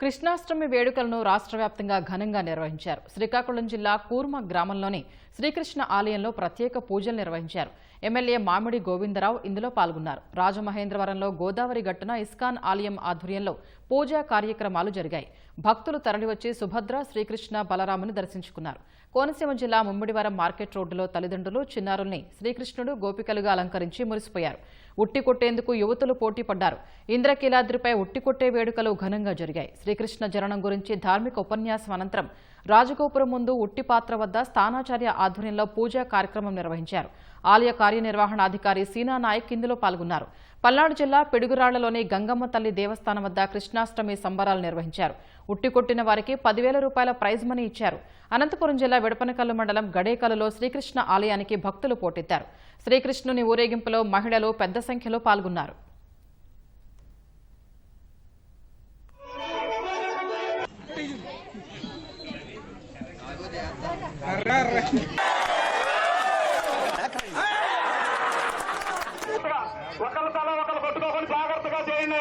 కృష్ణాష్టమి వేడుకలను రాష్ట్ర వ్యాప్తంగా ఘనంగా నిర్వహించారు. శ్రీకాకుళం జిల్లా కూర్మ గ్రామంలోని శ్రీకృష్ణ ఆలయంలో ప్రత్యేక పూజలు నిర్వహించారు. ఎమ్మెల్యే మామిడి గోవిందరావు ఇందులో పాల్గొన్నారు. రాజమహేంద్రవరంలో గోదావరి గట్టున ఇస్కాన్ ఆలయం ఆధ్వర్యంలో పూజా కార్యక్రమాలు జరిగాయి. భక్తులు తరలివచ్చి సుభద్ర, శ్రీకృష్ణ, బలరాముని దర్శించుకున్నారు. కోనసీమ జిల్లా ముమ్మిడివరం మార్కెట్ రోడ్డులో తల్లిదండ్రులు చిన్నారుల్ని శ్రీకృష్ణుడు, గోపికలుగా అలంకరించి మురిసిపోయారు. ఉట్టి కొట్టేందుకు యువతులు పోటీ పడ్డారు. ఇంద్రకీలాద్రిపై ఉట్టి కొట్టే వేడుకలు ఘనంగా జరిగాయి. శ్రీకృష్ణ జననం గురించి ధార్మిక ఉపన్యాసం అనంతరం రాజగోపురం ముందు ఉట్టి పాత్ర వద్ద స్థానాచార్య ఆధ్వర్యంలో పూజా కార్యక్రమం నిర్వహించారు. ఆలయ కార్యనిర్వహణాధికారి సీనా నాయక్ ఇందులో పాల్గొన్నారు. పల్నాడు జిల్లా పిడుగురాళ్లలోని గంగమ్మ తల్లి దేవస్థానం వద్ద కృష్ణాష్టమి సంబరాలు నిర్వహించారు. ఉట్టి కొట్టిన వారికి 10,000 రూపాయల ప్రైజ్ మనీ ఇచ్చారు. అనంతపురం జిల్లా విడపనకల్లు మండలం గడేకలలో శ్రీకృష్ణ ఆలయానికి భక్తులు పోటెత్తారు. శ్రీకృష్ణుని ఊరేగింపులో మహిళలు పెద్ద సంఖ్యలో పాల్గొన్నారు. ఒకరి తల ఒకరు కొట్టుకోకుండా జాగ్రత్తగా చేయండి.